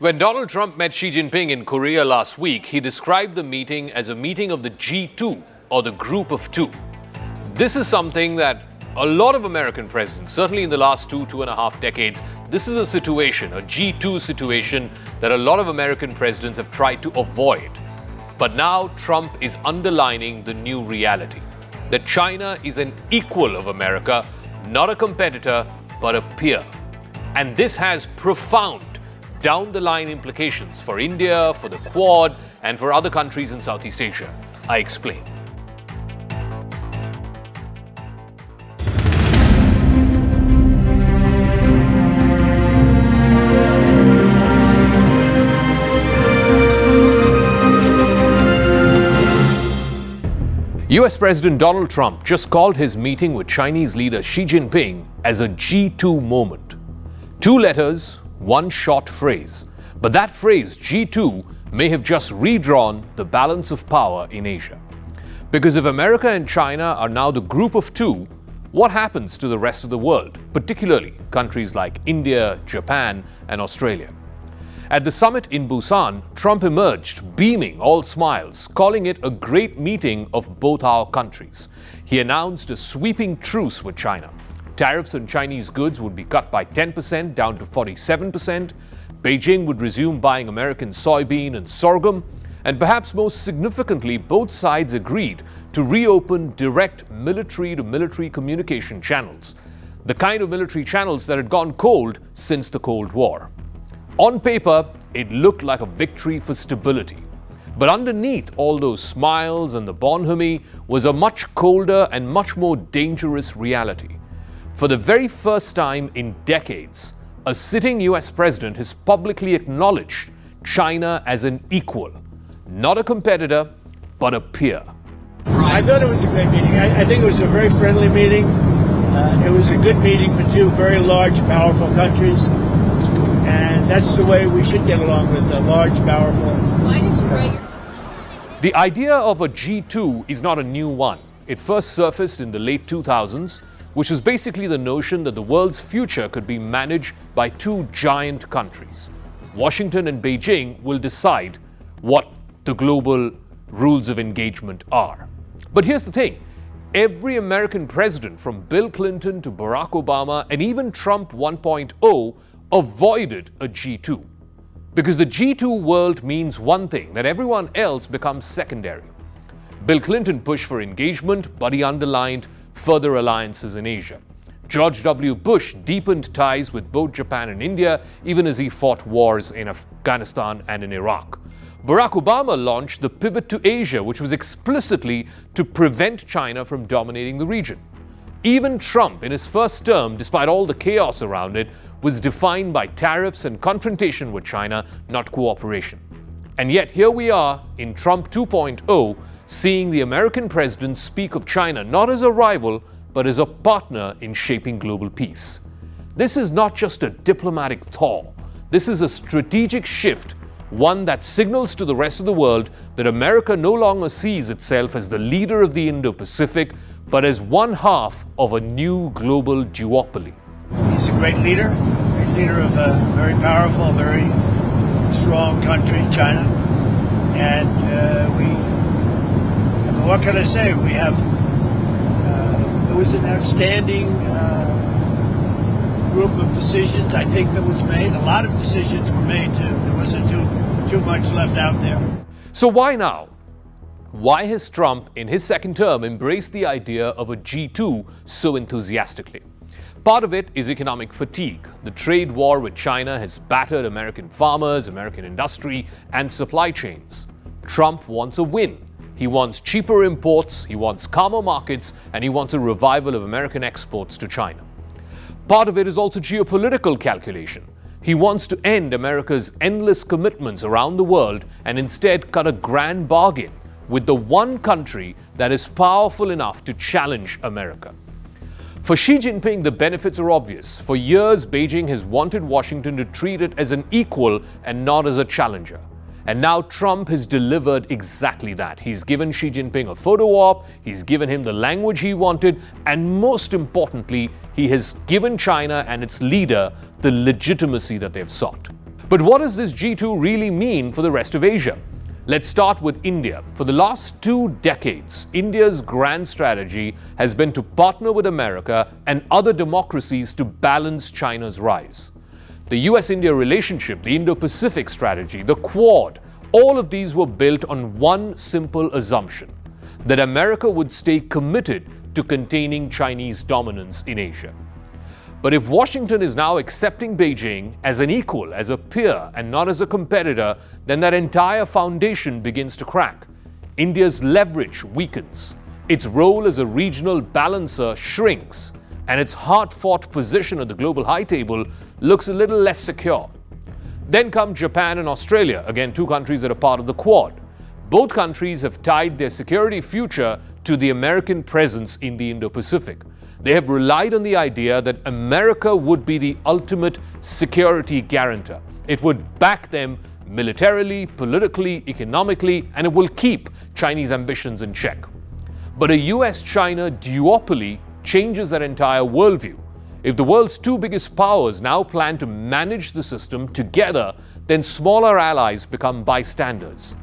When Donald Trump met Xi Jinping in Korea last week, he described the meeting as a meeting of the G2, or the Group of Two. This is something that a lot of American presidents, certainly in the last two and a half decades, this is a situation, a G2 situation, that a lot of American presidents have tried to avoid. But now Trump is underlining the new reality, that China is an equal of America, not a competitor, but a peer. And this has profound down-the-line implications for India, for the Quad, and for other countries in Southeast Asia. I explain. US President Donald Trump just called his meeting with Chinese leader Xi Jinping as a G2 moment. Two letters, one short phrase. But that phrase, G2, may have just redrawn the balance of power in Asia. Because if America and China are now the group of two, what happens to the rest of the world, particularly countries like India, Japan, and Australia? At the summit in Busan, Trump emerged, beaming, all smiles, calling it a great meeting of both our countries. He announced a sweeping truce with China. Tariffs on Chinese goods would be cut by 10% down to 47%. Beijing would resume buying American soybean and sorghum. And perhaps most significantly, both sides agreed to reopen direct military-to-military communication channels, the kind of military channels that had gone cold since the Cold War. On paper, it looked like a victory for stability. But underneath all those smiles and the bonhomie was a much colder and much more dangerous reality. For the very first time in decades, a sitting US president has publicly acknowledged China as an equal, not a competitor, but a peer. I thought it was a great meeting. I think it was a very friendly meeting. It was a good meeting for two very large, powerful countries. And that's the way we should get along with large, powerful countries. The idea of a G2 is not a new one. It first surfaced in the late 2000s, which was basically the notion that the world's future could be managed by two giant countries. Washington and Beijing will decide what the global rules of engagement are. But here's the thing. Every American president, from Bill Clinton to Barack Obama and even Trump 1.0, avoided a G2. Because the G2 world means one thing, that everyone else becomes secondary. Bill Clinton pushed for engagement, but he underlined further alliances in Asia. George W. Bush deepened ties with both Japan and India, even as he fought wars in Afghanistan and in Iraq. Barack Obama launched the pivot to Asia, which was explicitly to prevent China from dominating the region. Even Trump, in his first term, despite all the chaos around it, was defined by tariffs and confrontation with China, not cooperation. And yet here we are in Trump 2.0, seeing the American president speak of China not as a rival, but as a partner in shaping global peace. This is not just a diplomatic thaw. This is a strategic shift, one that signals to the rest of the world that America no longer sees itself as the leader of the Indo-Pacific, but as one half of a new global duopoly. He's a great leader of a very powerful, very strong country, China. And what can I say? We have, it was an outstanding group of decisions, I think, that was made. A lot of decisions were made, too. There wasn't too much left out there. So why now? Why has Trump, in his second term, embraced the idea of a G2 so enthusiastically? Part of it is economic fatigue. The trade war with China has battered American farmers, American industry, and supply chains. Trump wants a win. He wants cheaper imports, he wants calmer markets, and he wants a revival of American exports to China. Part of it is also geopolitical calculation. He wants to end America's endless commitments around the world and instead cut a grand bargain with the one country that is powerful enough to challenge America. For Xi Jinping, the benefits are obvious. For years, Beijing has wanted Washington to treat it as an equal and not as a challenger. And now Trump has delivered exactly that. He's given Xi Jinping a photo op, he's given him the language he wanted, and most importantly, he has given China and its leader the legitimacy that they've sought. But what does this G2 really mean for the rest of Asia? Let's start with India. For the last 2 decades, India's grand strategy has been to partner with America and other democracies to balance China's rise. The US-India relationship, the Indo-Pacific strategy, the Quad, all of these were built on one simple assumption: that America would stay committed to containing Chinese dominance in Asia. But if Washington is now accepting Beijing as an equal, as a peer, and not as a competitor, then that entire foundation begins to crack. India's leverage weakens, its role as a regional balancer shrinks, and its hard-fought position at the global high table looks a little less secure. Then come Japan and Australia, again 2 countries that are part of the Quad. Both countries have tied their security future to the American presence in the Indo-Pacific. They have relied on the idea that America would be the ultimate security guarantor. It would back them militarily, politically, economically, and it will keep Chinese ambitions in check. But a US-China duopoly changes that entire worldview. If the world's 2 biggest powers now plan to manage the system together, then smaller allies become bystanders.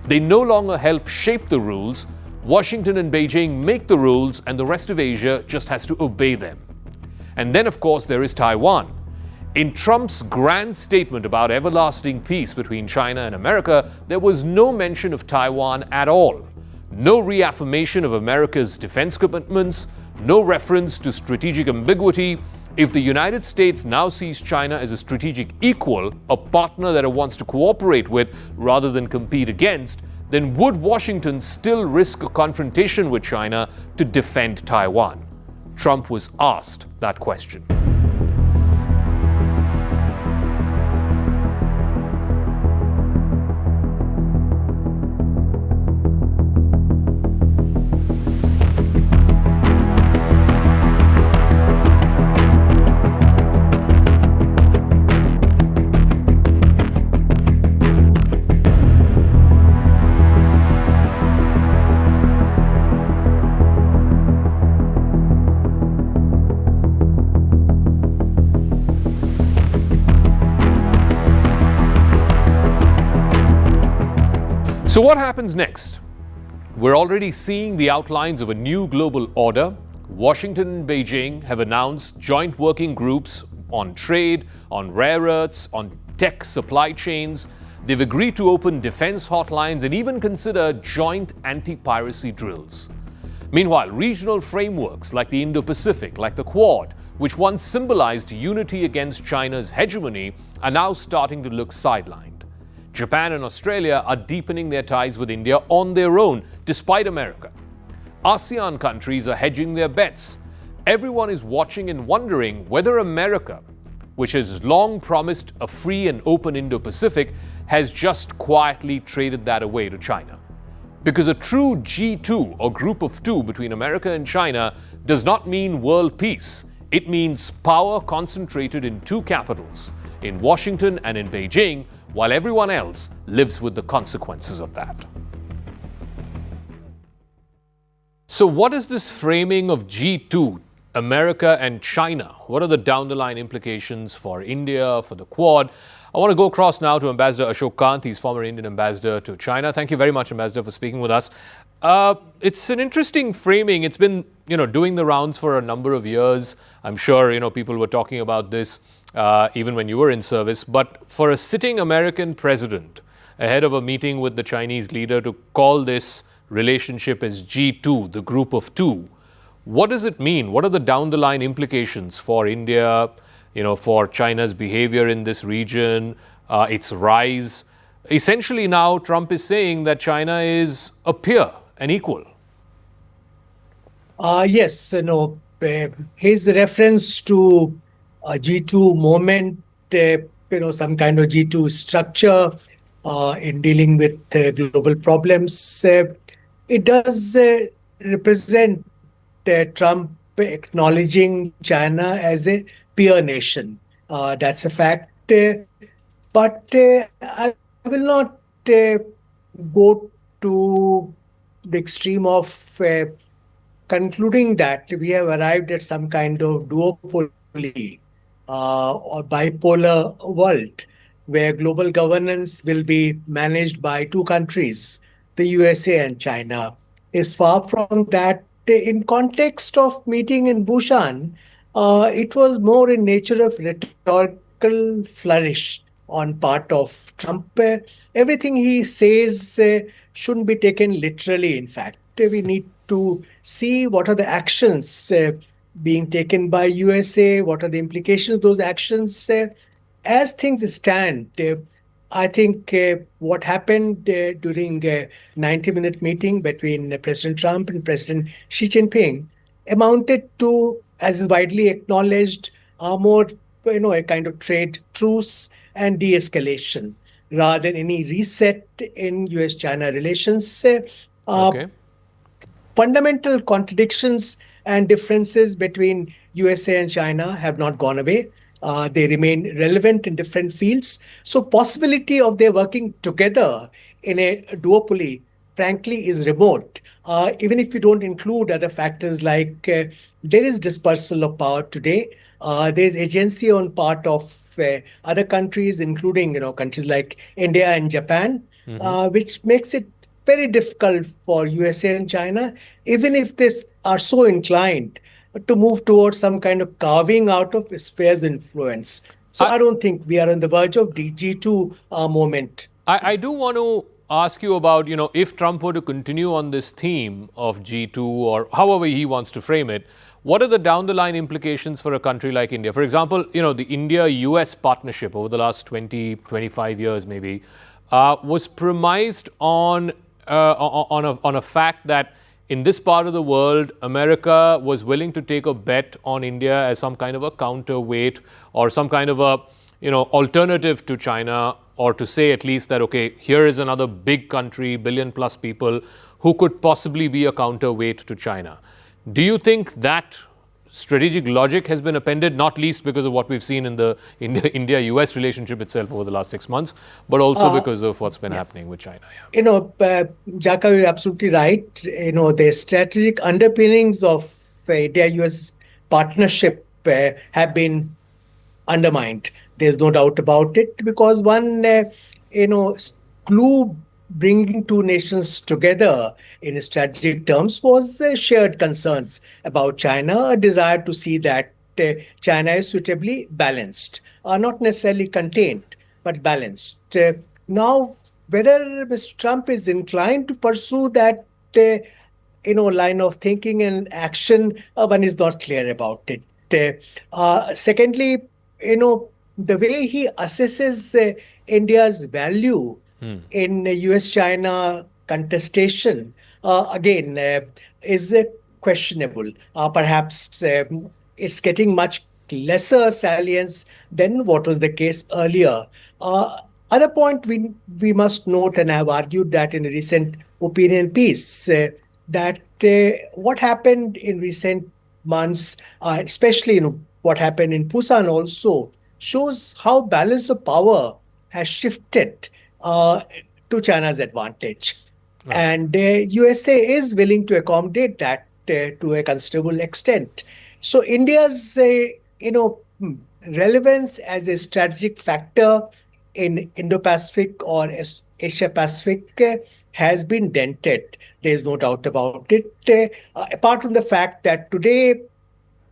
They no longer help shape the rules. Washington and Beijing make the rules, and the rest of Asia just has to obey them. And then, of course, there is Taiwan. In Trump's grand statement about everlasting peace between China and America, there was no mention of Taiwan at all. No reaffirmation of America's defense commitments, no reference to strategic ambiguity. If the United States now sees China as a strategic equal, a partner that it wants to cooperate with rather than compete against, then would Washington still risk a confrontation with China to defend Taiwan? Trump was asked that question. So what happens next? We're already seeing the outlines of a new global order. Washington and Beijing have announced joint working groups on trade, on rare earths, on tech supply chains. They've agreed to open defense hotlines and even consider joint anti-piracy drills. Meanwhile, regional frameworks like the Indo-Pacific, like the Quad, which once symbolized unity against China's hegemony, are now starting to look sidelined. Japan and Australia are deepening their ties with India on their own, despite America. ASEAN countries are hedging their bets. Everyone is watching and wondering whether America, which has long promised a free and open Indo-Pacific, has just quietly traded that away to China. Because a true G2, or group of 2 between America and China, does not mean world peace. It means power concentrated in 2 capitals, in Washington and in Beijing, while everyone else lives with the consequences of that. So what is this framing of G2, America and China? What are the down-the-line implications for India, for the Quad? I want to go across now to Ambassador Ashok Kant. He's former Indian ambassador to China. Thank you very much, Ambassador, for speaking with us. It's an interesting framing. It's been, doing the rounds for a number of years. I'm sure, people were talking about this even when you were in service. But for a sitting American president, ahead of a meeting with the Chinese leader, to call this relationship as G2, the group of 2, what does it mean? What are the down-the-line implications for India, for China's behavior in this region, its rise? Essentially now Trump is saying that China is a peer, an equal. Yes, his reference to a G2 moment, some kind of G2 structure in dealing with global problems, it does represent Trump acknowledging China as a peer nation. That's a fact. But I will not go to the extreme of concluding that we have arrived at some kind of duopoly or bipolar world. where global governance will be managed by two countries, the USA and China, is far from that. In context of meeting in Busan, it was more in nature of rhetorical flourish on part of Trump. Everything he says shouldn't be taken literally, in fact. We need to see what are the actions being taken by USA, what are the implications of those actions. As things stand, I think what happened during a 90-minute meeting between President Trump and President Xi Jinping amounted to, as is widely acknowledged, more, a kind of trade truce and de-escalation rather than any reset in US-China relations. Okay. Fundamental contradictions and differences between USA and China have not gone away. They remain relevant in different fields. So possibility of their working together in a duopoly, frankly, is remote. Even if you don't include other factors like there is dispersal of power today. There's agency on part of other countries, including countries like India and Japan, which makes it very difficult for USA and China, even if they are so inclined to move towards some kind of carving out of spheres of influence. So I don't think we are on the verge of G2 moment. I do want to ask you about, if Trump were to continue on this theme of G2 or however he wants to frame it, what are the down the line implications for a country like India? For example, the India-US partnership over the last 20, 25 years maybe was premised on a fact that in this part of the world, America was willing to take a bet on India as some kind of a counterweight or some kind of a, alternative to China, or to say at least that, okay, here is another big country, billion plus people, who could possibly be a counterweight to China. Do you think that strategic logic has been appended, not least because of what we've seen in the India-US relationship itself over the last 6 months, but also because of what's been happening with China? Jaka, you're absolutely right. The strategic underpinnings of India-US partnership have been undermined. There's no doubt about it, because one, clue bringing two nations together in strategic terms was shared concerns about China, a desire to see that China is suitably balanced, not necessarily contained, but balanced. Now, whether Mr. Trump is inclined to pursue that line of thinking and action, one is not clear about it. Secondly, the way he assesses India's value in US-China contestation, again, is questionable. Perhaps it's getting much lesser salience than what was the case earlier. Other point we must note, and I have argued that in a recent opinion piece, that what happened in recent months, especially what happened in Busan also, shows how balance of power has shifted to China's advantage. Right. And USA is willing to accommodate that to a considerable extent. So India's relevance as a strategic factor in Indo-Pacific or Asia-Pacific has been dented. There's no doubt about it. Apart from the fact that today,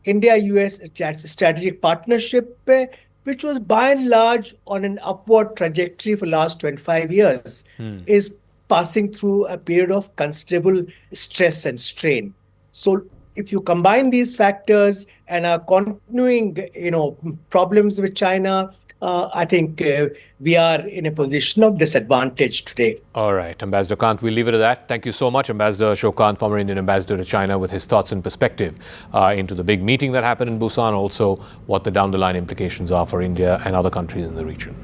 India-US strategic partnership, which was by and large on an upward trajectory for the last 25 years, is passing through a period of considerable stress and strain. So if you combine these factors and are continuing, problems with China, I think we are in a position of disadvantage today. All right, Ambassador Kant, we'll leave it at that. Thank you so much, Ambassador Ashok Kant, former Indian ambassador to China, with his thoughts and perspective into the big meeting that happened in Busan, also what the down-the-line implications are for India and other countries in the region.